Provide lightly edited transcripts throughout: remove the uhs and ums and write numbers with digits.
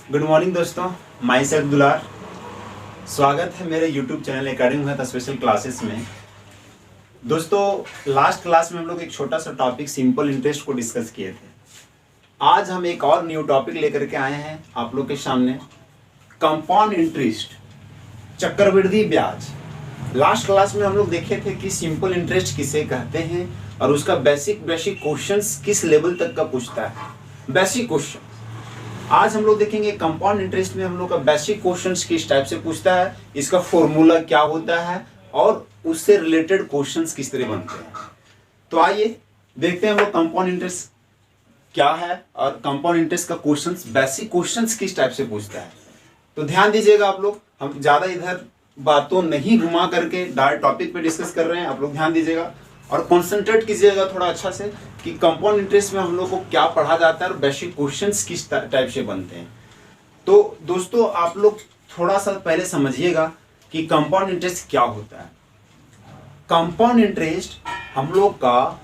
Good morning दोस्तों, my self दुलार। स्वागत है मेरे YouTube channel academy with special classes में। दोस्तों, लास्ट क्लास में हम लोग एक छोटा सा टॉपिक सिंपल इंटरेस्ट को डिस्कस किए थे। आज हम एक और न्यू टॉपिक लेकर के आए हैं आप लोग के सामने, कंपाउंड इंटरेस्ट, चक्रवृद्धि ब्याज। लास्ट क्लास में हम लोग देखे थे कि सिंपल इंटरेस्ट किसे कहते हैं और उसका बेसिक क्वेश्चंस किस लेवल तक का पूछता है, बेसिक क्वेश्चन। आज हम लोग देखेंगे कंपाउंड इंटरेस्ट में हम लोग का बेसिक क्वेश्चंस किस टाइप से पूछता है, इसका फॉर्मूला क्या होता है और उससे रिलेटेड क्वेश्चंस किस तरह बनते हैं। तो आइए देखते हैं हम लोग कंपाउंड इंटरेस्ट क्या है और कंपाउंड इंटरेस्ट का क्वेश्चंस, बेसिक क्वेश्चंस किस टाइप से पूछता है। तो ध्यान दीजिएगा आप लोग, हम ज्यादा इधर बातों नहीं घुमा करके डायरेक्ट टॉपिक पे डिस्कस कर रहे हैं। आप लोग ध्यान दीजिएगा और कॉन्सेंट्रेट कीजिएगा थोड़ा अच्छा से कि कंपाउंड इंटरेस्ट में हम लोग को क्या पढ़ा जाता है और बेसिक क्वेश्चंस किस टाइप से बनते हैं। तो दोस्तों, आप लोग थोड़ा सा पहले समझिएगा कि कंपाउंड इंटरेस्ट क्या होता है। कंपाउंड इंटरेस्ट हम लोग का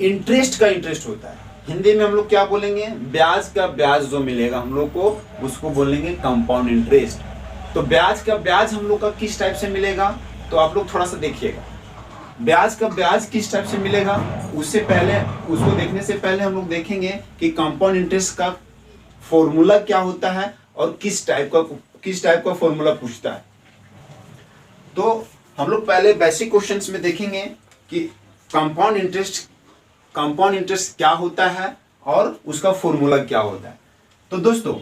इंटरेस्ट का इंटरेस्ट होता है। हिंदी में हम लोग क्या बोलेंगे, ब्याज का ब्याज जो मिलेगा हम लोग को उसको बोलेंगे कंपाउंड इंटरेस्ट। तो ब्याज का ब्याज हम लोग का किस टाइप से मिलेगा, तो आप लोग थोड़ा सा देखिएगा ब्याज का ब्याज किस टाइप से मिलेगा। उससे पहले, उसको देखने से पहले हम लोग देखेंगे कि कंपाउंड इंटरेस्ट का फॉर्मूला क्या होता है और किस टाइप का फॉर्मूला पूछता है। तो हम लोग पहले बेसिक क्वेश्चंस में देखेंगे कि कंपाउंड इंटरेस्ट क्या होता है और उसका फॉर्मूला क्या होता है। तो दोस्तों,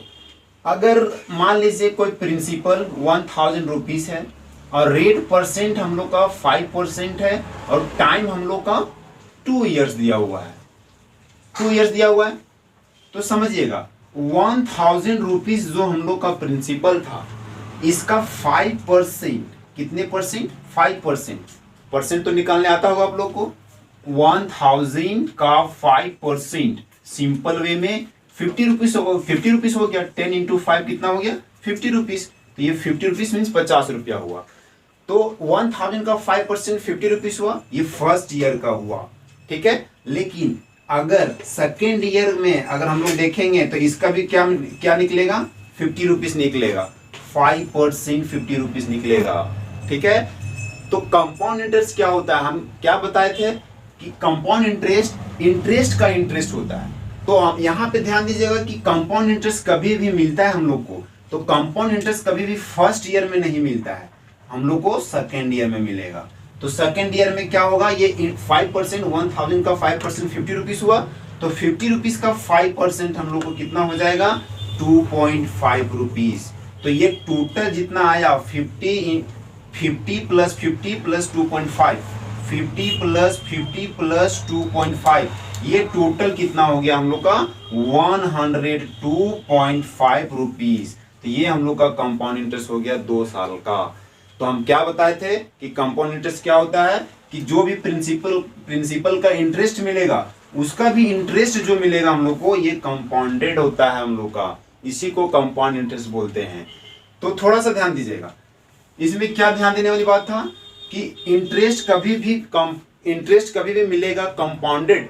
अगर मान लीजिए कोई प्रिंसिपल 1000 रुपीज है और रेट परसेंट हम लोग का 5% है और टाइम हम लोग का 2 इयर्स दिया हुआ है, 2 इयर्स दिया हुआ है। तो समझिएगा 1000 रुपीज जो हम लोग का प्रिंसिपल था, इसका 5%, कितने परसेंट, 5%। तो निकालने आता होगा आप लोग को। 1000 का 5% सिंपल वे में 50 रुपीज हो गया। 10 इंटू 5 कितना हो गया, 50 रुपीज। तो ये 50 रुपीज मीन्स 50 रुपया हुआ। तो 1000 का 5% 50 रुपीज हुआ, ये फर्स्ट ईयर का हुआ, ठीक है। लेकिन अगर सेकेंड ईयर में अगर हम लोग देखेंगे तो इसका भी क्या निकलेगा, 50 रुपीज निकलेगा। 5% 50 रुपीज निकलेगा, ठीक है। तो कंपाउंड इंटरेस्ट क्या होता है, हम क्या बताए थे कि कंपाउंड इंटरेस्ट का इंटरेस्ट होता है। तो आप यहाँ पे ध्यान दीजिएगा कि कंपाउंड इंटरेस्ट कभी भी मिलता है हम लोग को, तो कंपाउंड इंटरेस्ट कभी भी फर्स्ट ईयर में नहीं मिलता है, हम लोग को सेकेंड ईयर में मिलेगा। तो सेकेंड ईयर में क्या होगा, ये 5%, 1000 का 5% 50 रुपीज हुआ, तो 50 रुपीज का 5% हम लोग को कितना हो जाएगा, 2.5 रुपीज। तो ये टोटल जितना आया 50 प्लस 50 प्लस 2.5, 50 प्लस 50 प्लस 2.5, ये टोटल कितना हो गया हम लोग का 102.5 रुपीज। तो ये हम लोग का कंपाउंड इंटरेस्ट हो गया 2 साल का। तो हम क्या बताए थे कि कंपाउंड इंटरेस्ट क्या होता है कि जो भी प्रिंसिपल का इंटरेस्ट मिलेगा, उसका भी इंटरेस्ट जो मिलेगा हम लोग को, ये कंपाउंडेड होता है हम लोग का, इसी को कंपाउंड इंटरेस्ट बोलते हैं। तो थोड़ा सा ध्यान दीजिएगा, इसमें क्या ध्यान देने वाली बात था कि इंटरेस्ट कभी भी मिलेगा कंपाउंडेड,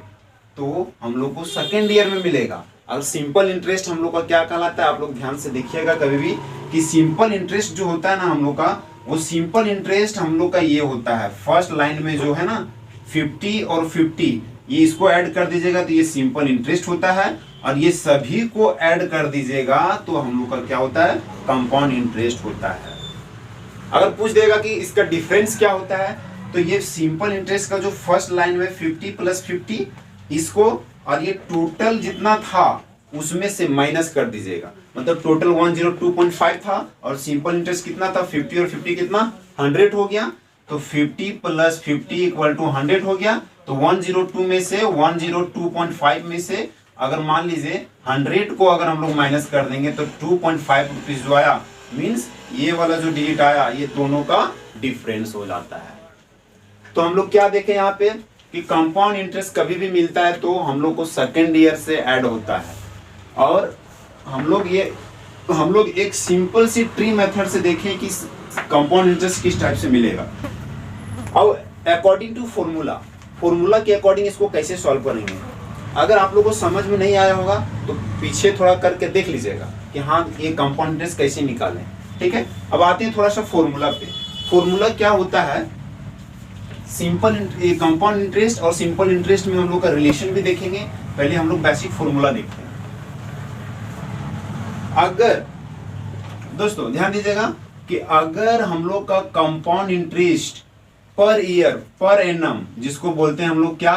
तो हम लोग को सेकेंड ईयर में मिलेगा। और सिंपल इंटरेस्ट हम लोग का क्या कहलाता है, आप लोग ध्यान से देखिएगा कभी भी कि सिंपल इंटरेस्ट जो होता है ना हम लोग का, वो सिंपल इंटरेस्ट हम लोग का ये होता है, फर्स्ट लाइन में जो है ना 50 और 50, ये इसको ऐड कर दीजिएगा तो ये सिंपल इंटरेस्ट होता है, और ये सभी को ऐड कर दीजिएगा तो हम लोग का क्या होता है, कंपाउंड इंटरेस्ट होता है। अगर पूछ देगा कि इसका डिफरेंस क्या होता है, तो ये सिंपल इंटरेस्ट का जो फर्स्ट लाइन में 50 प्लस 50, इसको और ये टोटल जितना था उसमें से माइनस कर दीजिएगा, मतलब टोटल 102.5 था और सिंपल इंटरेस्ट कितना था, 50 और 50 कितना, 100 हो गया। तो 50 प्लस 50 इक्वल टू 100 हो गया। तो 102 में से 102.5 में से अगर मान लीजिए 100 को अगर हम लोग माइनस कर देंगे तो 2.5 रुपीज जो आया, मीन्स ये वाला जो डिजिट आया, ये दोनों का डिफरेंस हो जाता है। तो हम लोग क्या देखें यहाँ पे कि कंपाउंड इंटरेस्ट कभी भी मिलता है तो हम लोग को सेकेंड ईयर से ऐड होता है। और हम लोग एक सिंपल सी ट्री मेथड से देखें कि कंपाउंड इंटरेस्ट किस टाइप से मिलेगा। अब अकॉर्डिंग टू फॉर्मूला के अकॉर्डिंग इसको कैसे सॉल्व करेंगे। अगर आप लोगों को समझ में नहीं आया होगा तो पीछे थोड़ा करके देख लीजिएगा कि हाँ ये कंपाउंड इंटरेस्ट कैसे निकालें। ठीक है, अब आते हैं थोड़ा सा फॉर्मूला पे। फॉर्मूला क्या होता है, सिंपल कंपाउंड इंटरेस्ट और सिंपल इंटरेस्ट में हम लोग का रिलेशन भी देखेंगे। पहले हम लोग बेसिक फॉर्मूला देखते हैं। अगर दोस्तों ध्यान दीजिएगा कि अगर हम लोग का compound interest per year per annum, जिसको बोलते हैं हम लोग क्या,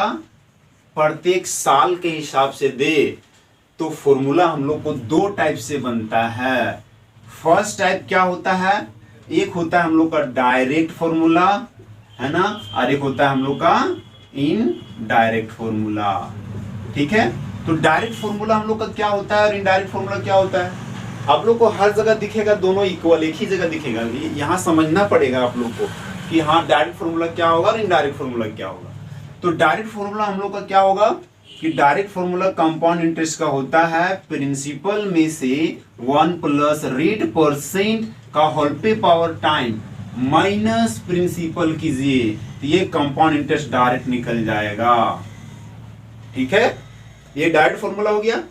प्रत्येक साल के हिसाब से दे, तो फॉर्मूला हम लोग को दो टाइप से बनता है। फर्स्ट टाइप क्या होता है, एक होता है हम लोग का डायरेक्ट फॉर्मूला, है ना, और एक होता है हम लोग का इनडायरेक्ट फॉर्मूला। ठीक है, तो डायरेक्ट फॉर्मूला हम लोग का क्या होता है और इनडायरेक्ट फॉर्मूला क्या होता है, आप लोग को हर जगह दिखेगा, दोनों इक्वल, एक ही जगह दिखेगा। यहाँ समझना पड़ेगा आप लोग को कि हाँ डायरेक्ट फॉर्मूला क्या होगा और इनडायरेक्ट फॉर्मूला क्या होगा। तो डायरेक्ट फॉर्मूला हम लोग का क्या होगा कि डायरेक्ट फॉर्मूला कंपाउंड इंटरेस्ट का होता है प्रिंसिपल में से 1 प्लस रेट परसेंट का होल पे पावर टाइम माइनस प्रिंसिपल कीजिए, तो ये कंपाउंड इंटरेस्ट डायरेक्ट निकल जाएगा। ठीक है, ये डायरेक्ट फॉर्मूला हो गया।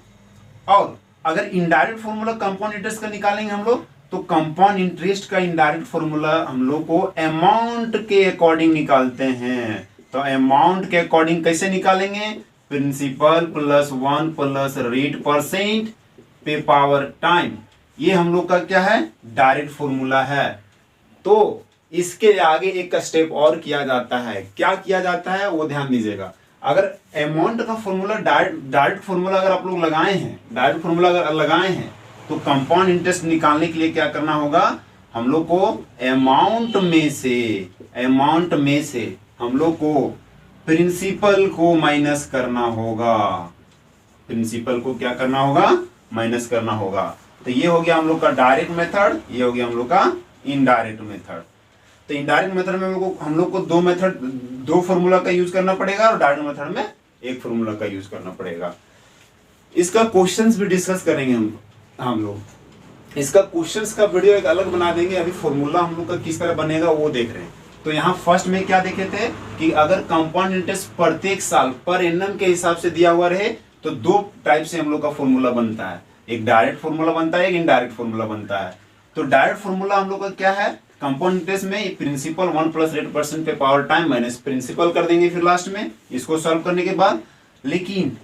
और अगर इनडायरेक्ट फॉर्मूला कंपाउंड इंटरेस्ट का निकालेंगे हम लोग, तो कंपाउंड इंटरेस्ट का इनडायरेक्ट फॉर्मूला हम लोग को अमाउंट के अकॉर्डिंग निकालते हैं। तो अमाउंट के अकॉर्डिंग कैसे निकालेंगे, principal plus 1 plus rate percent पे पावर टाइम, ये हम लोग का क्या है, डायरेक्ट फॉर्मूला है। तो इसके आगे एक स्टेप और किया जाता है, क्या किया जाता है वो ध्यान दीजिएगा। अगर अमाउंट का फॉर्मूला डायरेक्ट फॉर्मूला अगर आप लोग लगाए हैं, डायरेक्ट फॉर्मूला अगर लगाए हैं, तो कंपाउंड इंटरेस्ट निकालने के लिए क्या करना होगा, हम लोग को अमाउंट में से हम लोग को प्रिंसिपल को माइनस करना होगा। प्रिंसिपल को क्या करना होगा, माइनस करना होगा। तो ये हो गया हम लोग का डायरेक्ट मेथड, ये हो गया हम लोग का इनडायरेक्ट मेथड। तो इनडायरेक्ट मेथड में हम लोग को दो फॉर्मूला का यूज करना पड़ेगा और डायरेक्ट मेथड में एक फॉर्मूला का यूज करना पड़ेगा। इसका क्वेश्चंस भी डिस्कस करेंगे हम लोग। इसका क्वेश्चंस का वीडियो एक अलग बना देंगे। अभी फॉर्मूला हम लोग का किस तरह बनेगा वो देख रहे हैं। तो यहाँ फर्स्ट में क्या देखे थे कि अगर कंपाउंड इंटरेस्ट प्रत्येक साल पर एनम के हिसाब से दिया हुआ रहे, तो दो टाइप से हम लोग का फॉर्मूला बनता है, एक डायरेक्ट फॉर्मूला बनता है, एक इनडायरेक्ट फॉर्मूला बनता है। तो डायरेक्ट फॉर्मूला हम लोग का क्या है, कंपाउंड इंटरेस्ट में प्रिंसिपल 1 प्लस रेट परसेंट पे पावर टाइम माइनस प्रिंसिपल कर देंगे फिर लास्ट में, इसको सॉल्व करने के बाद। लेकिन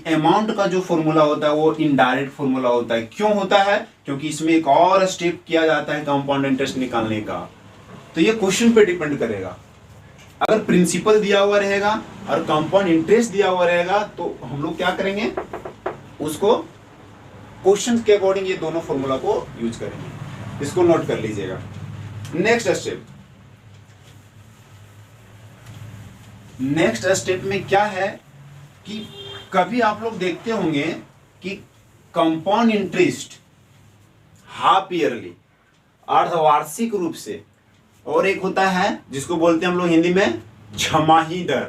अमाउंट का जो फॉर्मूला होता है वो इनडायरेक्ट फॉर्मूला होता है। क्यों होता है, क्योंकि इसमें एक और स्टेप किया जाता है कंपाउंड इंटरेस्ट निकालने का। तो ये क्वेश्चन पे डिपेंड करेगा। अगर प्रिंसिपल दिया हुआ रहेगा और कंपाउंड इंटरेस्ट दिया हुआ रहेगा, तो हम लोग क्या करेंगे, उसको क्वेश्चन के अकॉर्डिंग ये दोनों फॉर्मूला को यूज करेंगे। इसको नोट कर लीजिएगा। नेक्स्ट स्टेप में क्या है कि कभी आप लोग देखते होंगे कि कंपाउंड इंटरेस्ट हाफ ईयरली अर्धवार्षिक रूप से, और एक होता है जिसको बोलते हैं हम लोग हिंदी में छमाही दर,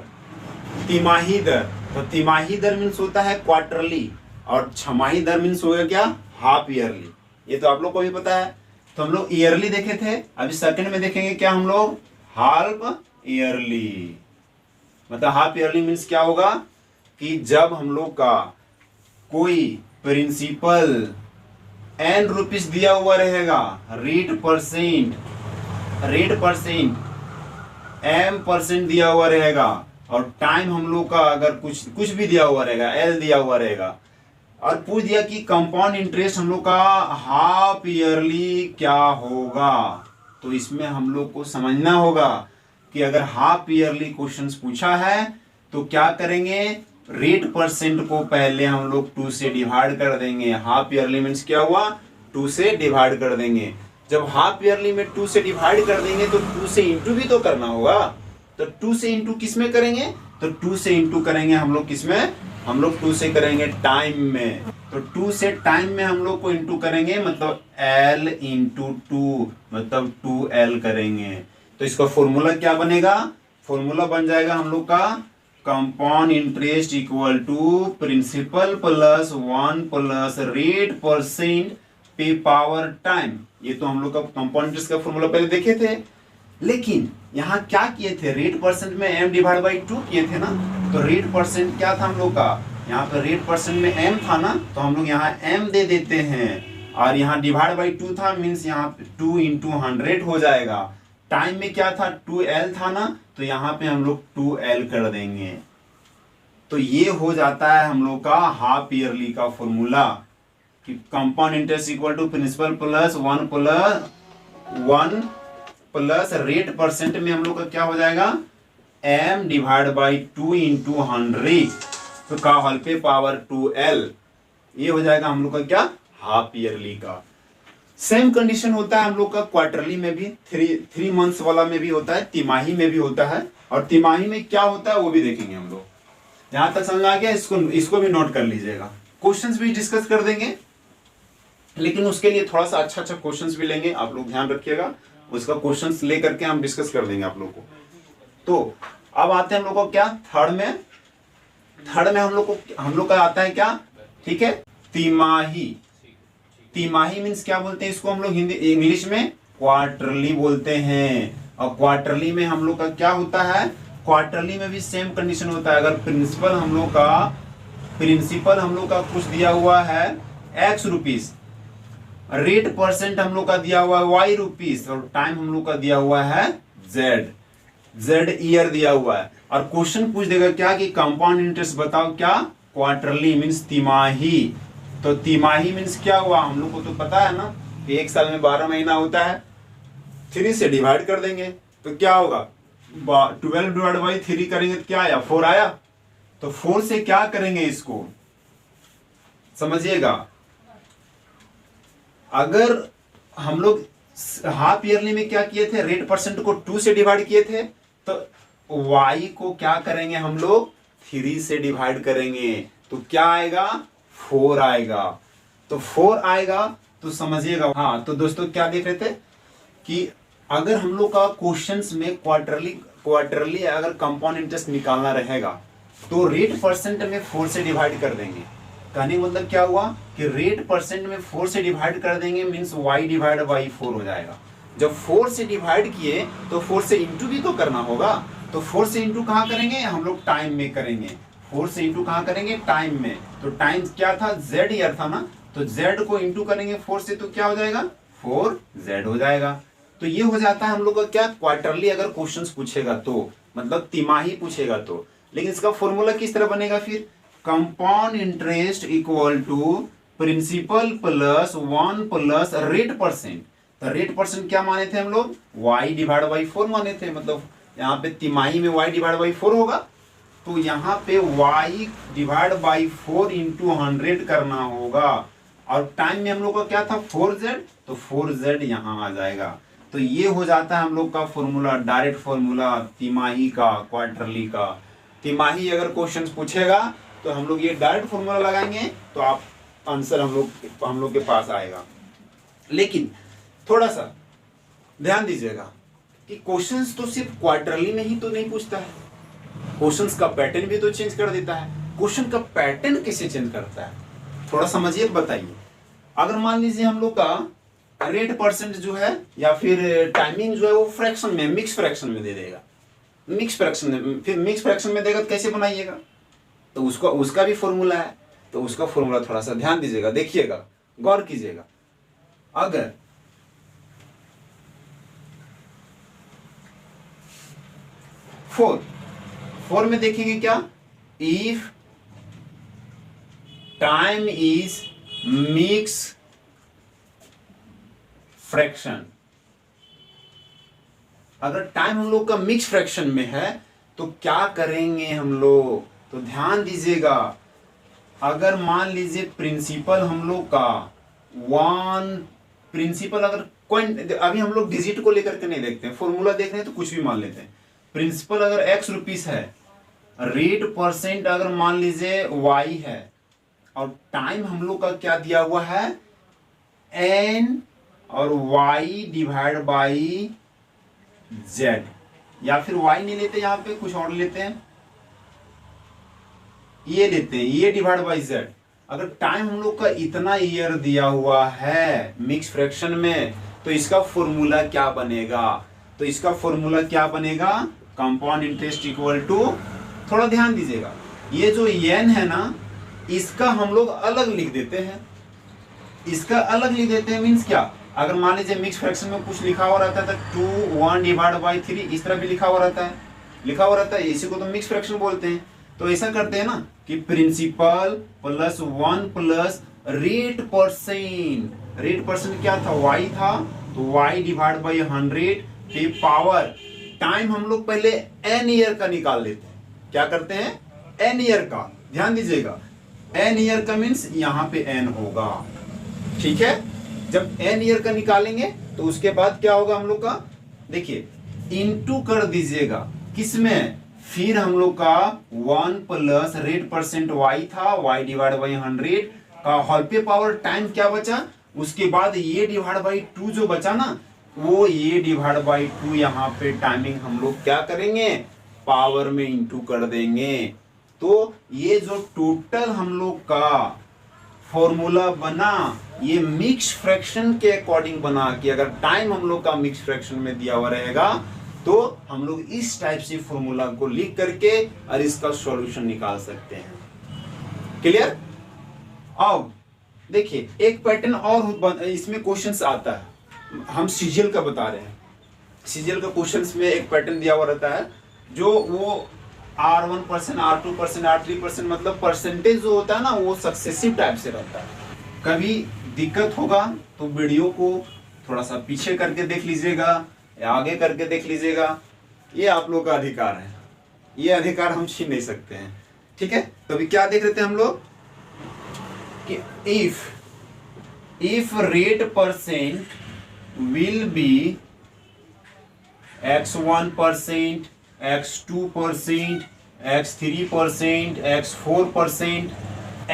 तिमाही दर। तो तिमाही दर मीन्स होता है क्वार्टरली और छमाही दर मीन्स होगा क्या, हाफ ईयरली। ये तो आप लोग को भी पता है। तो हम लोग ईयरली देखे थे, अभी सेकंड में देखेंगे क्या हम लोग, हाफ ईयरली। मतलब हाफ ईयरली मीन्स क्या होगा कि जब हम लोग का कोई प्रिंसिपल n रुपीस दिया हुआ रहेगा, रेट परसेंट m% दिया हुआ रहेगा, और टाइम हम लोग का अगर कुछ भी दिया हुआ रहेगा, l दिया हुआ रहेगा, और पूछ दिया कि कंपाउंड इंटरेस्ट हम लोग का हाफ ईयरली क्या होगा। तो इसमें हम लोग को समझना होगा कि अगर हाफ ईयरली क्वेश्चंस पूछा है तो क्या करेंगे, रेट परसेंट को पहले हम लोग 2 से डिवाइड कर देंगे। हाफ ईयरली मीन्स क्या हुआ, 2 से डिवाइड कर देंगे। जब हाफ ईयरली में 2 से डिवाइड कर देंगे तो 2 से इंटू भी तो करना होगा। तो 2 से इंटू किस में करेंगे, तो 2 से इंटू करेंगे हम लोग किस में, हम लोग 2 से करेंगे टाइम में। तो 2 से टाइम में हम लोग को इंटू करेंगे, मतलब L इंटू 2 मतलब 2L करेंगे। तो इसका फॉर्मूला क्या बनेगा, फॉर्मूला बन जाएगा हम लोग का compound interest equal to principal plus 1 plus rate percent पे पावर टाइम। ये तो हम लोग का कंपाउंड इंटरेस्ट का फॉर्मूला पहले देखे थे। लेकिन यहाँ क्या किए थे, रेट परसेंट में m/2 किए थे ना, तो रेट परसेंट क्या था हम लोग का, यहाँ पे रेट परसेंट में m था ना, तो हम लोग यहाँ m दे देते हैं, और यहाँ डिवाइड बाई 2 था, मीन्स यहाँ पे 2 इंटू 100 हो जाएगा। टाइम में क्या था 2L था ना, तो यहाँ पे हम लोग 2L कर देंगे। तो ये हो जाता है हम लोग का हाफ ईयरली का फॉर्मूला कि compound interest equal to principal plus 1 plus rate percent में हम लोग का क्या हो जाएगा m डिवाइड बाई 2 इंटू 100 तो का होल पे पावर 2L। ये हो जाएगा हम लोग का क्या हाफ ईयरली का। सेम कंडीशन होता है हम लोग का क्वार्टरली में भी, थ्री मंथ्स वाला में भी होता है, तिमाही में भी होता है। और तिमाही में क्या होता है वो भी देखेंगे हम लोग। यहां तक समझ आ गया, इसको भी नोट कर लीजिएगा। क्वेश्चंस भी डिस्कस कर देंगे, लेकिन उसके लिए थोड़ा सा अच्छा क्वेश्चंस भी लेंगे, आप लोग ध्यान रखिएगा। उसका क्वेश्चंस लेकर के हम डिस्कस कर देंगे आप लोग को। तो अब आते हैं हम लोग को क्या थर्ड में हम लोग का आता है क्या, ठीक है, तिमाही। तिमाही मीन्स क्या बोलते हैं इसको हम लोग हिंदी इंग्लिश में क्वार्टरली बोलते हैं। और क्वार्टरली में हम लोग का क्या होता है, क्वार्टरली में भी सेम कंडीशन होता है। अगर प्रिंसिपल हम लोग का कुछ दिया हुआ है x रुपीस, रेट परसेंट हम लोग का दिया हुआ है y रुपीस, और टाइम हम लोग का दिया हुआ है z ईयर दिया हुआ है, और क्वेश्चन पूछ देगा क्या कि कंपाउंड इंटरेस्ट बताओ क्या, क्वार्टरली मीन्स तिमाही। तो तिमाही मीन्स क्या हुआ, हम लोग को तो पता है ना, एक साल में 12 महीना होता है। 3 से डिवाइड कर देंगे तो क्या होगा, 12 डिवाइड बाई 3 करेंगे तो क्या आया, 4 आया। तो 4 से क्या करेंगे इसको समझिएगा। अगर हम लोग हाफ ईयरली में क्या किए थे, रेट परसेंट को 2 से डिवाइड किए थे, तो y को क्या करेंगे हम लोग 3 से डिवाइड करेंगे, तो क्या आएगा 4 आएगा। तो 4 आएगा तो समझिएगा। हाँ तो दोस्तों क्या देख रहे थे कि अगर हम लोग का क्वेश्चंस में क्वार्टरली अगर कंपाउंड इंटरेस्ट निकालना रहेगा तो रेट परसेंट में 4 से डिवाइड कर देंगे। कहने का मतलब क्या हुआ कि रेट परसेंट में 4 से डिवाइड कर देंगे, मीन्स y डिवाइड बाई 4 हो जाएगा। जब 4 से डिवाइड किए तो 4 से इंटू भी तो करना होगा, तो 4 से इंटू कहाँ करेंगे हम लोग, टाइम में करेंगे। 4 से इंटू कहाँ करेंगे, टाइम में। तो टाइम क्या था, z ईयर था ना, तो z को इंटू करेंगे 4 से, तो क्या हो जाएगा 4z हो जाएगा। तो ये हो जाता है हम लोग का क्या, क्वार्टरली अगर क्वेश्चंस पूछेगा तो, मतलब तिमाही पूछेगा तो। लेकिन इसका फॉर्मूला किस तरह बनेगा फिर, compound interest equal to principal plus 1 plus rate percent. तो रेट परसेंट क्या माने थे हम लोग, y डिवाइड बाई 4 माने थे, मतलब यहाँ पे तिमाही में y डिवाइड बाई 4 होगा, तो यहाँ पे y डिवाइड बाई 4 इंटू 100 करना होगा। और टाइम में हम लोग का क्या था 4z, तो 4z यहाँ आ जाएगा। तो ये हो जाता है हम लोग का फॉर्मूला, डायरेक्ट फॉर्मूला तिमाही का, क्वार्टरली का। तिमाही अगर क्वेश्चन पूछेगा तो हम लोग ये डायरेक्ट फॉर्मूला लगाएंगे तो आप आंसर हम लोग के पास आएगा। लेकिन थोड़ा सा ध्यान दीजिएगा कि क्वेश्चंस तो सिर्फ क्वार्टरली में ही तो नहीं पूछता है, क्वेश्चंस का पैटर्न भी तो चेंज कर देता है। क्वेश्चन का पैटर्न कैसे चेंज करता है, थोड़ा समझिए, बताइए। अगर मान लीजिए हम लोग का रेट परसेंट जो है या फिर टाइमिंग जो है वो फ्रैक्शन में, मिक्स फ्रैक्शन में दे देगा, मिक्स फ्रैक्शन में, फिर मिक्स फ्रैक्शन में देगा तो कैसे बनाइएगा, तो उसका भी फॉर्मूला है। तो उसका फॉर्मूला थोड़ा सा ध्यान दीजिएगा, देखिएगा, गौर कीजिएगा। अगर फोर में देखेंगे क्या, if time is mix fraction, अगर टाइम हम लोग का मिक्स फ्रैक्शन में है तो क्या करेंगे हम लोग, तो ध्यान दीजिएगा। अगर मान लीजिए प्रिंसिपल हम लोग का 1, प्रिंसिपल अगर कोई, अभी हम लोग डिजिट को लेकर के नहीं देखते हैं, फॉर्मूला देख रहे हैं तो कुछ भी मान लेते हैं। प्रिंसिपल अगर x रुपीस है, रेट परसेंट अगर मान लीजिए y है, और टाइम हम लोग का क्या दिया हुआ है n, और y डिवाइड बाई z, या फिर y नहीं लेते, यहां पे कुछ और लेते हैं, ये लेते हैं, ये डिवाइड बाई z। अगर टाइम हम लोग का इतना ईयर दिया हुआ है मिक्स फ्रैक्शन में, तो इसका फॉर्मूला क्या बनेगा, तो इसका फॉर्मूला क्या बनेगा, कंपाउंड इंटरेस्ट इक्वल टू थोड़ा ध्यान दीजिएगा, ये जो n है ना, इसका हम लोग अलग लिख देते हैं। इसका अलग लिख देते हैं मीन्स क्या, अगर मान लीजिए मिक्स फ्रैक्शन में कुछ लिखा हुआ रहता है तो 2 1 डिवाइड बाई 3 इस तरह भी लिखा हुआ रहता है, इसी को तो मिक्स फ्रैक्शन बोलते हैं। तो ऐसा करते हैं ना कि principal plus 1 plus rate percent क्या था, y था, तो y डिवाइड बाई 100 पे पावर टाइम हम लोग पहले n ईयर का निकाल लेते हैं। क्या करते हैं, n ईयर का, ध्यान दीजिएगा, n ईयर का मीन्स यहाँ पे n होगा, ठीक है। जब n ईयर का निकालेंगे तो उसके बाद क्या होगा हम लोग का, देखिए इनटू कर दीजिएगा किसमें, फिर हम लोग का 1 प्लस रेट परसेंट y था, y डिवाइड बाई 100 का होल पे पावर टाइम क्या बचा, उसके बाद ये डिवाइड बाई 2 जो बचा ना, वो ये डिवाइड बाई 2 यहाँ पे टाइमिंग हम लोग क्या करेंगे, पावर में इनटू कर देंगे। तो ये जो टोटल हम लोग का फॉर्मूला बना, ये मिक्स फ्रैक्शन के अकॉर्डिंग बना कि अगर टाइम हम लोग का मिक्स फ्रैक्शन में दिया हुआ रहेगा तो हम लोग इस टाइप से फॉर्मूला को लिख करके और इसका सॉल्यूशन निकाल सकते हैं। क्लियर। अब देखिए एक पैटर्न और इसमें क्वेश्चंस आता है, हम सीजीएल का बता रहे हैं। सीजीएल का क्वेश्चंस में एक पैटर्न दिया हुआ रहता है, जो वो R1%, R2%, R3% मतलब परसेंटेज जो होता है ना, वो सक्सेसिव टाइप से रहता है। कभी दिक्कत होगा तो वीडियो को थोड़ा सा पीछे करके देख लीजिएगा या आगे करके देख लीजिएगा, ये आप लोग का अधिकार है, ये अधिकार हम छीन नहीं सकते हैं, ठीक है। तो अभी क्या देख रहे थे हम लोग कि if rate percent will be x1%, x2%, x3%, x4%,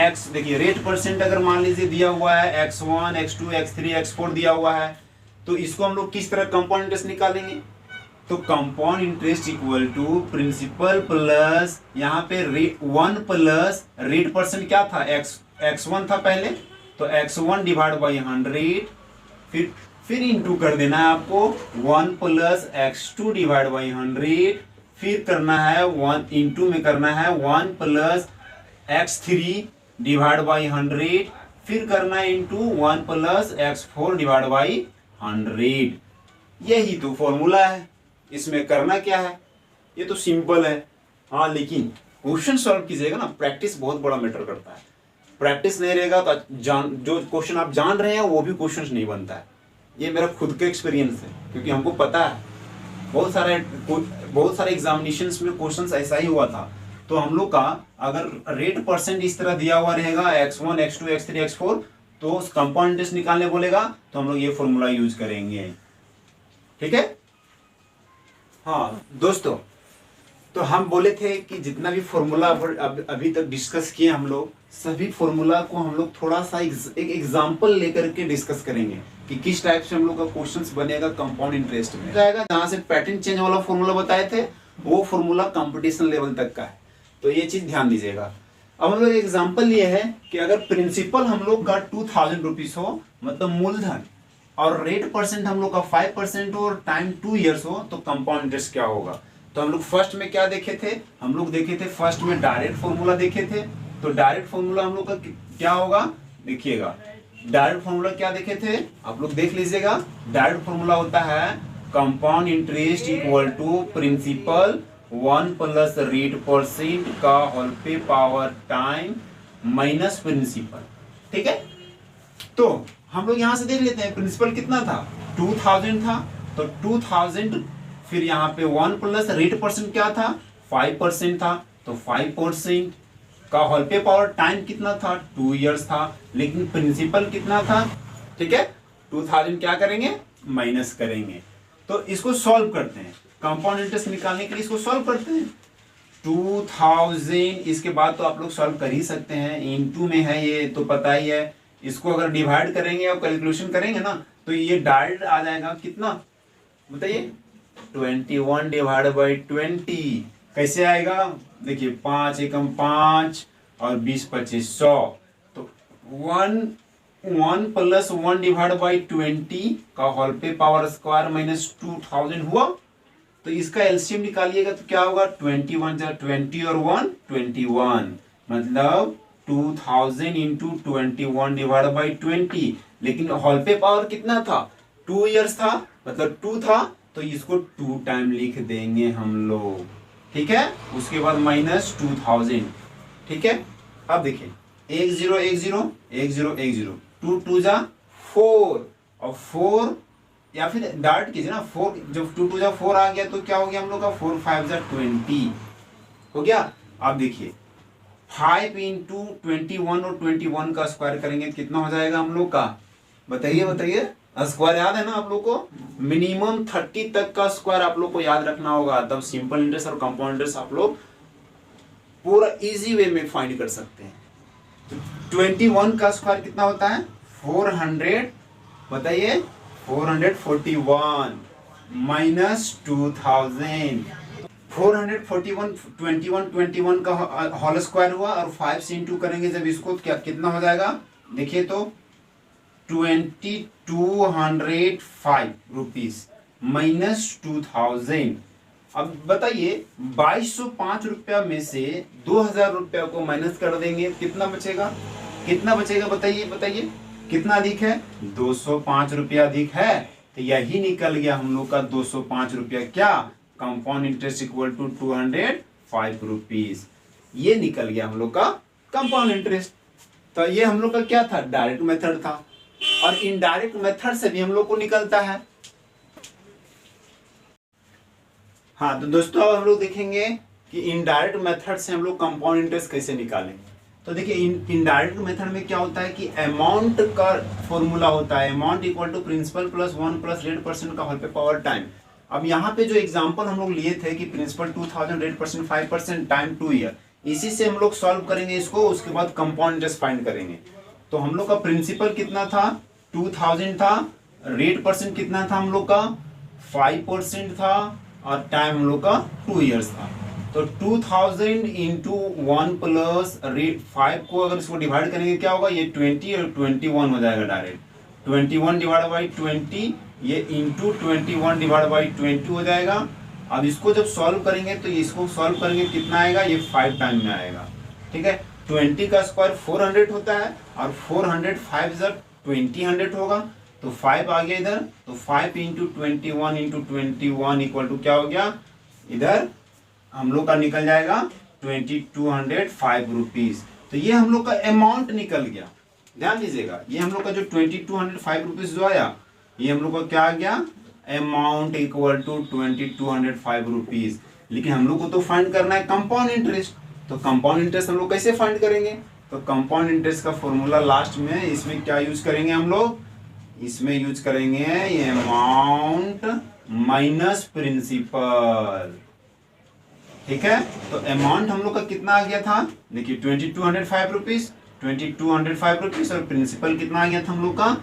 x देखिए रेट परसेंट अगर मान लीजिए दिया हुआ है x1, x2, x3, x4 दिया हुआ है, तो इसको हम लोग किस तरह कंपाउंड इंटरेस्ट निकालेंगे, तो compound interest equal to principal plus यहाँ पे 1 प्लस रेट परसेंट क्या था, x1 था पहले, तो x1 डिवाइड बाई 100, फिर इंटू कर देना है आपको 1 प्लस x2 डिवाइड बाई 100, फिर करना है 1 इंटू में करना है 1 प्लस x3 डिवाइड बाई 100, फिर करना है into 1 plus x4 divide by 100। यही तो फॉर्मूला है, इसमें करना क्या है, ये तो सिंपल है। हाँ लेकिन क्वेश्चन सॉल्व कीजिएगा ना, प्रैक्टिस बहुत बड़ा मैटर करता है। प्रैक्टिस नहीं रहेगा तो जो क्वेश्चन आप जान रहे हैं वो भी क्वेश्चन नहीं बनता है। ये मेरा खुद का एक्सपीरियंस है, क्योंकि हमको पता है बहुत सारे एग्जामिनेशंस में क्वेश्चंस ऐसा ही हुआ था। तो हम लोग का अगर रेट परसेंट इस तरह दिया हुआ रहेगा x1, x2, x3, x4, तो उस कंपाउंड इंटरेस्ट निकालने बोलेगा तो हम लोग ये फॉर्मूला यूज करेंगे, ठीक है। हाँ दोस्तों, तो हम बोले थे कि जितना भी फॉर्मूला अभी तक डिस्कस किए हम लोग, सभी फॉर्मूला को हम लोग थोड़ा सा एक एग्जांपल लेकर के डिस्कस करेंगे कि किस टाइप से हम लोग का क्वेश्चंस बनेगा कंपाउंड इंटरेस्ट में जाएगा। जहां से पैटर्न चेंज वाला फॉर्मूला बताए थे वो फॉर्मूला कंपटीशन लेवल तक का है, तो ये चीज ध्यान दीजिएगा। अब हम लोग एग्जाम्पल ये है कि अगर प्रिंसिपल हम लोग का 2000 रुपीज हो, मतलब मूलधन, और रेट परसेंट हम लोग का 5% हो और टाइम 2 ईयर्स हो, तो कंपाउंड इंटरेस्ट क्या होगा। तो हम लोग फर्स्ट में क्या देखे थे, हम लोग देखे थे फर्स्ट में डायरेक्ट फॉर्मूला देखे थे। तो डायरेक्ट फॉर्मूला हम लोग का क्या होगा, देखिएगा डायरेक्ट फॉर्मूला क्या देखे थे, आप लोग देख लीजिएगा। डायरेक्ट फॉर्मूला होता है compound interest equal to principal 1 plus rate percent का होल पे पावर टाइम माइनस प्रिंसिपल, ठीक है। तो हम लोग यहां से देख लेते हैं प्रिंसिपल कितना था, 2000 था, तो 2000, फिर यहाँ पे 1 प्लस रेट परसेंट क्या था, 5% था, तो 5% का होल पे पावर टाइम कितना था, 2 इयर्स था, लेकिन प्रिंसिपल कितना था, ठीक है। 2000 क्या करेंगे, माइनस करेंगे। तो इसको सॉल्व करते हैं, कंपाउंड इंटरेस्ट निकालने के लिए इसको सॉल्व करते हैं। 2000 इसके बाद तो आप लोग सॉल्व कर ही सकते हैं, इनटू में है ये तो पता ही है। इसको अगर डिवाइड करेंगे और कैलकुलेशन करेंगे ना, तो ये डायरेक्ट आ जाएगा कितना बताइए, 21 डिवाइड बाई 20 कैसे आएगा, देखिए 5 एकम 5 और 20 25 100, तो 1 प्लस 1 डिवाइड बाई 20 का होल पे पावर स्क्वायर माइनस 2000 हुआ, तो इसका एलसीएम निकालिएगा तो क्या होगा 21 जा 20 और 1 21, मतलब 2000 इंटू 21 डिवाइड बाई 20। लेकिन हॉल पे पावर कितना था 2 इयर्स था, मतलब 2 था, तो इसको 2 टाइम लिख देंगे हम लोग, ठीक है। उसके बाद माइनस 2000, ठीक है। अब देखिए 1 0 1 0 1 0 1 0, 2 2 जा 4 और 4, या फिर डार्ट कीजिए ना 4, जब 2 2 जा 4 आ गया तो क्या हो गया हम लोग का 4 5 जा 20 हो गया। अब देखिए 5 इंटू 21 और 21 का स्क्वायर करेंगे कितना हो जाएगा हम लोग का, बताइए बताइए। स्क्वायर याद है ना आप लोग को, मिनिमम 30 तक का स्क्वायर आप लोग को याद रखना होगा, तब सिंपल इंटरेस्ट और कंपाउंड इंटरेस्ट आप लोग पूरा इजी वे में फाइंड कर सकते हैं। तो 21 का स्क्वायर कितना होता है 400, बताइए 441 माइनस 2000, 441 21 का होल स्क्वायर हुआ और 5 से इंटू करेंगे जब इसको क्या कितना हो जाएगा, देखिए तो 2205 रुपीज माइनस 2000। अब बताइए 2205 रुपया में से 2000 रुपया को माइनस कर देंगे कितना बचेगा, कितना बचेगा बताइए बताइए, कितना अधिक है 205 रुपया अधिक है। तो यही निकल गया हम लोग का 205 रुपया क्या, compound interest equal to 205 rupees, ये निकल गया हम लोग का कंपाउंड इंटरेस्ट। तो ये हम लोग का क्या था, डायरेक्ट मेथड था, और इनडायरेक्ट मेथड से भी हम लोग को निकलता है। हाँ तो दोस्तों अब हम लोग देखेंगे कि इनडायरेक्ट मेथड से हम लोग कंपाउंड इंटरेस्ट कैसे निकालेंगे। तो देखिए इनडायरेक्ट मेथड में क्या होता है कि अमाउंट का फॉर्मूला होता है, amount equal to principal plus 1 plus rate percent का होल पे पावर टाइम। अब यहाँ पे जो एग्जांपल हम लोग लिए थे कि principal 2000 rate percent 5% time 2 year, इसी से हम लोग सॉल्व करेंगे इसको, उसके बाद कंपाउंड इंटरेस्ट फाइंड करेंगे। तो हम लोग का प्रिंसिपल कितना था 2000 था, रेट परसेंट कितना था हम लोग का 5% था, और टाइम हम लोग का 2 इयर्स था। तो 2000 इंटू 1 प्लस रेट 5 को अगर इसको डिवाइड करेंगे क्या होगा, ये 20 और 21 हो जाएगा डायरेक्ट, 21 डिवाइड बाई 20, ये इंटू 21 डिवाइड बाई 20 हो जाएगा। अब इसको जब सॉल्व करेंगे तो इसको सॉल्व करेंगे कितना आएगा, ये 5 टाइम में आएगा, ठीक है। 20 का स्क्वायर 400 होता है, और 400 5 जब 20 होगा, तो 5 आ गया इधर, तो 5 इंटू 21 इंटू 21 इक्वल टू क्या हो गया, इधर हम लोग का निकल जाएगा 2205 रुपीज। तो ये हम लोग का अमाउंट निकल गया, ध्यान दीजिएगा, ये हम लोग का जो 2205 रुपीज जो आया, ये हम लोग का क्या आ गया, अमाउंट इक्वल टू 2205 रुपीज। लेकिन हम लोग को तो फाइंड करना है कंपाउंड इंटरेस्ट, तो कंपाउंड इंटरेस्ट हम लोग कैसे फाइंड करेंगे, तो कंपाउंड इंटरेस्ट का फॉर्मूला लास्ट में इसमें क्या यूज करेंगे हम लोग, इसमें यूज करेंगे ये अमाउंट माइनस प्रिंसिपल, ठीक है। तो अमाउंट हम लोग का कितना आ गया था, देखिए 2205 रुपीज, 2205 रुपीज, और प्रिंसिपल कितना आ गया था हम लोग का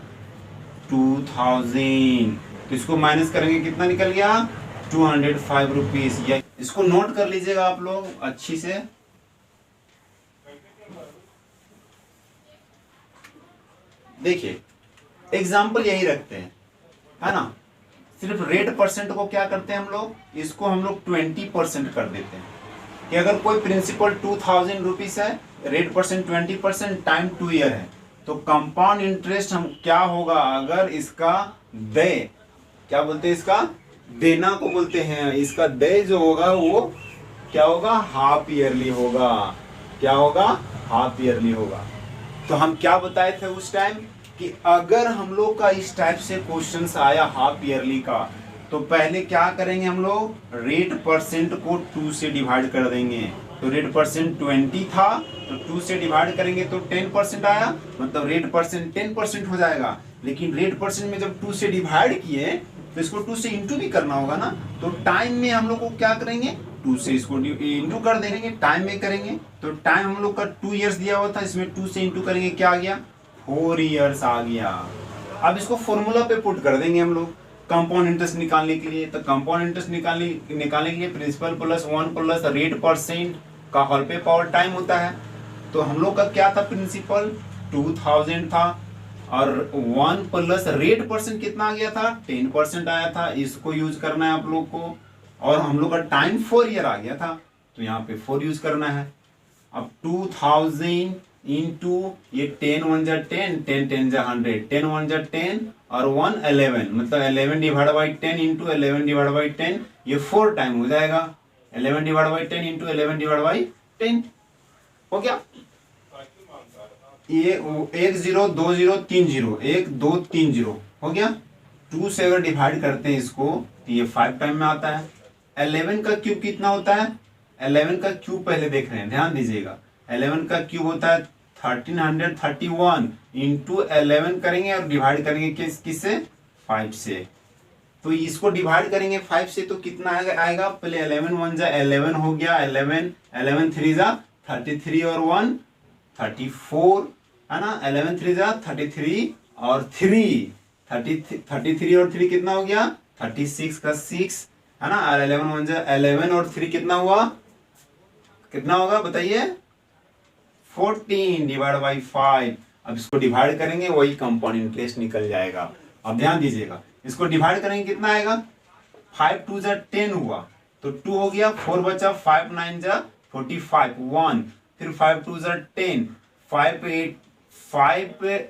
2000। तो इसको माइनस करेंगे कितना निकल गया 205 रुपीज। या इसको नोट कर लीजिएगा आप लोग अच्छी से। देखिए एग्जाम्पल यही रखते हैं, है ना, सिर्फ रेट परसेंट को क्या करते हैं हम लोग, इसको हम लोग 20% कर देते हैं कि अगर कोई प्रिंसिपल 2000 रुपीज है, रेट परसेंट 20%, टाइम 2 ईयर है, तो कंपाउंड इंटरेस्ट हम क्या होगा, अगर इसका दे क्या बोलते हैं, इसका देना को बोलते हैं, इसका दे जो होगा वो क्या होगा, हाफ ईयरली होगा, क्या होगा, हाफ ईयरली होगा। तो हम क्या बताए थे उस टाइम कि अगर हम लोग का इस टाइप से क्वेश्चंस आया हाफ ईयरली का, तो पहले क्या करेंगे हम लोग, रेट परसेंट को 2 से डिवाइड कर देंगे। तो रेट परसेंट 20 था, तो 2 से डिवाइड करेंगे तो 10% आया, मतलब रेट परसेंट 10% हो जाएगा। लेकिन रेट परसेंट में जब 2 से डिवाइड किए तो इसको 2 से इंटू भी करना होगा ना, तो टाइम में हम लोग को क्या करेंगे, 2 से इसको इंटू कर देंगे, टाइम में करेंगे। तो टाइम हम लोग का 2 इयर्स दिया हुआ था, इसमें 2 से इंटू करेंगे क्या आ गया, 4 इयर्स आ गया। अब इसको फॉर्मूला पे पुट कर देंगे हम लोग कंपाउंड इंटरेस्ट निकालने के लिए। तो कंपाउंड इंटरेस्ट निकालने के लिए principal plus 1 plus rate percent का होल पे पावर टाइम होता है। तो हम लोग का क्या था, प्रिंसिपल 2000 था, और 1 प्लस रेट परसेंट कितना आ गया था, 10% आया था। इसको यूज करना है आप लोग को, और हम लोग का टाइम 4 ईयर आ गया था, तो यहाँ पे 4 यूज करना है। अब 2000 इंटू ये 10 1 जा 10, 10 10 जा 100, 10 1 जा 10 और 1 11, मतलब 11 divide by 10 into 11 divide by 10, ये 4 टाइम हो जाएगा। 11 divide by 10 into 11 divide by 10 हो गया। ये 1 0 2 0 3 0, 1 2 3 0 हो गया। 2 से अगर डिवाइड करते हैं इसको तो ये 5 टाइम में आता है। 11 का क्यूब कितना होता है? 11 का क्यूब पहले देख रहे हैं, ध्यान दीजिएगा। 11 का क्यूब होता है 1331 इंटू 11 करेंगे और डिवाइड करेंगे किससे? 5 से। तो इसको डिवाइड करेंगे 5 से तो कितना आएगा? पहले 11 1 जा 11 हो गया, 11 11 3 जा 33 और 1 34 है ना। 11 3 जा 33 और 3 33 और 3 कितना हो गया? 36 का 6 है ना। और 11 1 जा 11 और 3 कितना हुआ? कितना होगा बताइए? 14 डिवाइड बाई 5। अब इसको डिवाइड करेंगे वही कंपाउंड इंटरेस्ट निकल जाएगा। अब ध्यान दीजिएगा, इसको डिवाइड करेंगे कितना आएगा? 5 2 जा 10 हुआ तो 2 हो गया, 4 बचा, 5 9 जा 45 1, फिर 5 2 जा 10, 5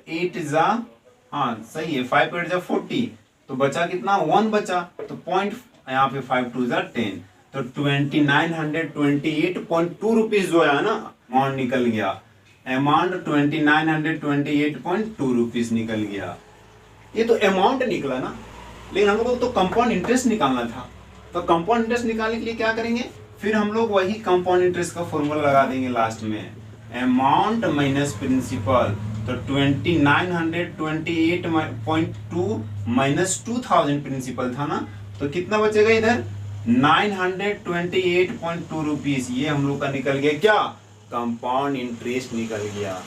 8 जा, हाँ सही है, 5 8 जा 40, तो बचा कितना? 1 बचा, तो पॉइंट यहाँ पे 5 2 जा 10, तो 2928.2 रुपीज जो है ना अमाउंट निकल गया। अमाउंट 2928.2 रुपीज निकल गया। ये तो अमाउंट निकला ना, लेकिन हम लोग को तो कंपाउंड इंटरेस्ट निकालना था। तो कंपाउंड इंटरेस्ट निकालने के लिए क्या करेंगे? फिर हम लोग वही कंपाउंड इंटरेस्ट का फॉर्मूला लगा देंगे लास्ट में, अमाउंट माइनस प्रिंसिपल। तो 2928.2 माइनस 2000 प्रिंसिपल था ना, तो कितना बचेगा इधर? 928.2 रुपीज। ये हम लोग का निकल गया क्या? कंपाउंड इंटरेस्ट निकल गया।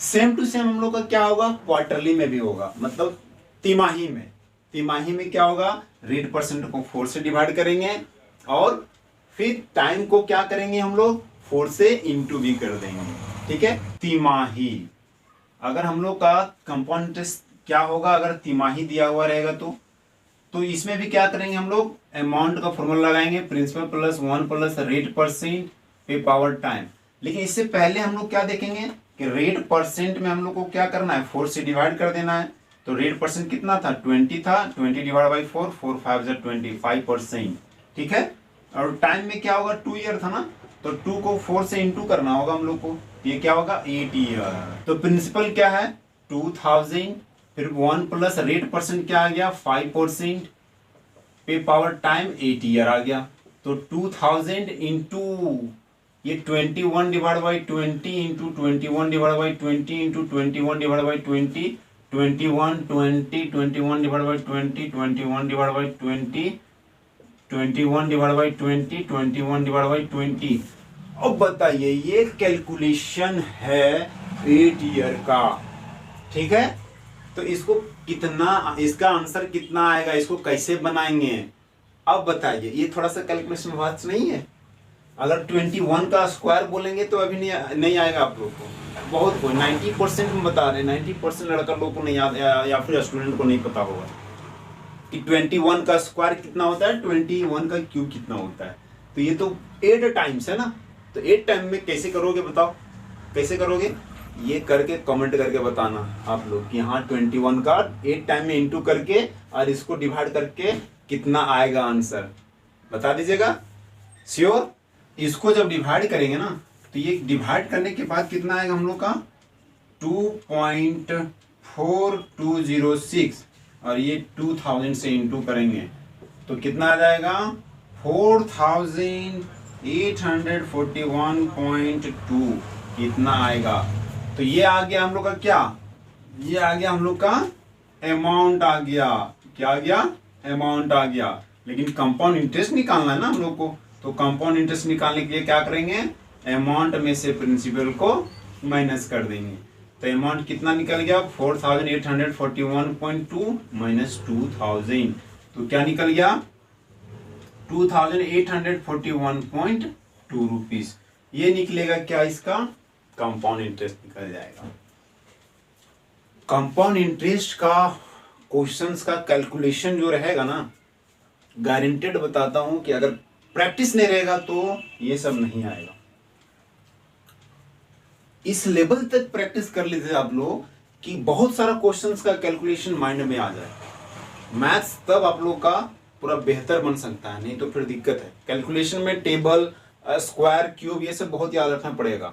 सेम टू सेम हम लोग का क्या होगा? क्वार्टरली में भी होगा, मतलब तिमाही में। तिमाही में क्या होगा? रेट परसेंट को 4 से डिवाइड करेंगे और फिर टाइम को क्या करेंगे हम लोग? 4 से इंटू भी कर देंगे, ठीक है। तिमाही अगर हम लोग का कंपाउंड इंटरेस्ट क्या होगा अगर तिमाही दिया हुआ रहेगा तो इसमें भी क्या करेंगे हम लोग? अमाउंट का फॉर्मूला लगाएंगे, principal plus 1 plus rate percent पे पावर टाइम। लेकिन इससे पहले हम लोग क्या देखेंगे कि रेट परसेंट में हम लोग को क्या करना है? 4 से डिवाइड कर देना है। तो रेट परसेंट कितना था? 20 था, 20 डिवाइड बाई 4, 4 5 जा 25%, ठीक है। और टाइम में क्या होगा? 2 ईयर था ना, तो 2 को 4 से इंटू करना होगा हम लोग को, ये क्या होगा? 8 ईयर। तो प्रिंसिपल क्या है? 2000, फिर 1 प्लस रेट परसेंट क्या आ गया? 5%, पे पावर टाइम 8 ईयर आ गया। तो 2000 इंटू ये 21 divide by 20 into 21 divide by 20 into 21 divide by 20, 21 20 21 divide by 20, 21 divide by 20, 21 divide by 20, 21 divide by 20। अब बताइए, ये कैलकुलेशन है 8 ईयर का, ठीक है। तो इसको कितना, इसका आंसर कितना आएगा? इसको कैसे बनाएंगे? अब बताइए, ये थोड़ा सा कैलकुलेशन बात नहीं है। अगर 21 का स्क्वायर बोलेंगे तो अभी नहीं आएगा आप लोग को। बहुत कोई 90% में बता रहे हैं, 90% लड़का लोग को नहीं याद या फिर स्टूडेंट को नहीं पता होगा कि 21 का स्क्वायर कितना होता है, 21 का क्यूब कितना होता है। तो ये तो 8 टाइम्स है ना, तो 8 टाइम में कैसे करोगे बताओ? कैसे करोगे? ये करके कमेंट करके बताना आप लोग कि हाँ 21 का 8 टाइम में इंटू करके और इसको डिवाइड करके कितना आएगा आंसर, बता दीजिएगा। श्योर? इसको जब डिवाइड करेंगे ना तो ये डिवाइड करने के बाद कितना आएगा हम लोग का? 2.4206 और ये 2000 से इंटू करेंगे तो कितना आ जाएगा? 4841.2 कितना आएगा? तो ये आ गया हम लोग का क्या? ये आ गया हम लोग का अमाउंट आ गया। क्या आ गया? अमाउंट आ गया। लेकिन कंपाउंड इंटरेस्ट निकालना है ना हम लोग को, तो कंपाउंड इंटरेस्ट निकालने के लिए क्या करेंगे? अमाउंट में से प्रिंसिपल को माइनस कर देंगे। तो अमाउंट कितना निकल गया? 4841.2 माइनस 2000, तो क्या निकल गया? 2841.2 रुपीज। ये निकलेगा क्या? इसका कंपाउंड इंटरेस्ट निकल जाएगा। कंपाउंड इंटरेस्ट का क्वेश्चंस का कैलकुलेशन जो रहेगा ना, गारंटेड बताता हूं कि अगर प्रैक्टिस नहीं रहेगा तो ये सब नहीं आएगा। इस लेवल तक प्रैक्टिस कर लीजिए आप लोग कि बहुत सारा क्वेश्चंस का कैलकुलेशन माइंड में आ जाए। मैथ्स तब आप लोग का पूरा बेहतर बन सकता है, नहीं तो फिर दिक्कत है। कैलकुलेशन में टेबल, स्क्वायर, क्यूब ये सब बहुत याद रखना पड़ेगा,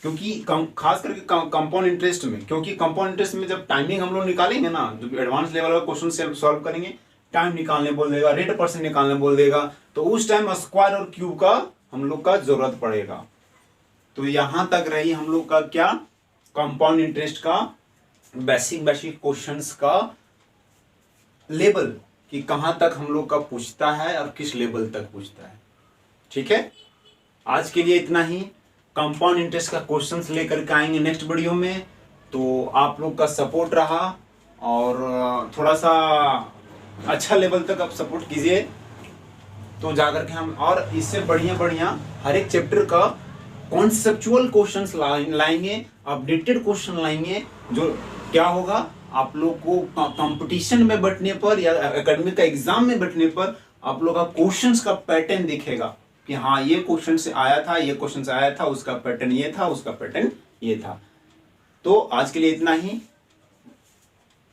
क्योंकि खास करके कंपाउंड इंटरेस्ट में, क्योंकि कंपाउंड इंटरेस्ट में जब टाइमिंग हम लोग निकालेंगे ना, जो एडवांस लेवल का क्वेश्चन सॉल्व करेंगे, टाइम निकालने बोल देगा, रेट परसेंट निकालने बोल देगा, तो उस टाइम स्क्वायर और क्यूब का हम लोग का जरूरत पड़ेगा। तो यहां तक रही हम लोग का क्या, कंपाउंड इंटरेस्ट का बेसिक क्वेश्चंस का लेवल, कि कहां तक हम लोग का पूछता है और किस लेवल तक पूछता है। ठीक है, आज के लिए इतना ही। कंपाउंड इंटरेस्ट का क्वेश्चंस लेकर के आएंगे नेक्स्ट वीडियो में। तो आप लोग का सपोर्ट रहा और थोड़ा सा अच्छा लेवल तक आप सपोर्ट कीजिए, तो जाकर के हम और इससे बढ़िया हर एक चैप्टर का कॉन्सेप्चुअल क्वेश्चंस लाएंगे, अपडेटेड क्वेश्चन लाएंगे, जो क्या होगा आप लोग को कंपटीशन में बैठने पर या एकेडमिक का एग्जाम में बैठने पर आप लोग का क्वेश्चंस का पैटर्न दिखेगा कि हाँ ये क्वेश्चन से आया था, ये क्वेश्चन से आया था, उसका पैटर्न ये था, उसका पैटर्न ये था। तो आज के लिए इतना ही,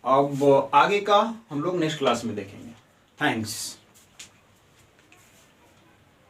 अब आगे का हम लोग नेक्स्ट क्लास में देखेंगे। थैंक्स।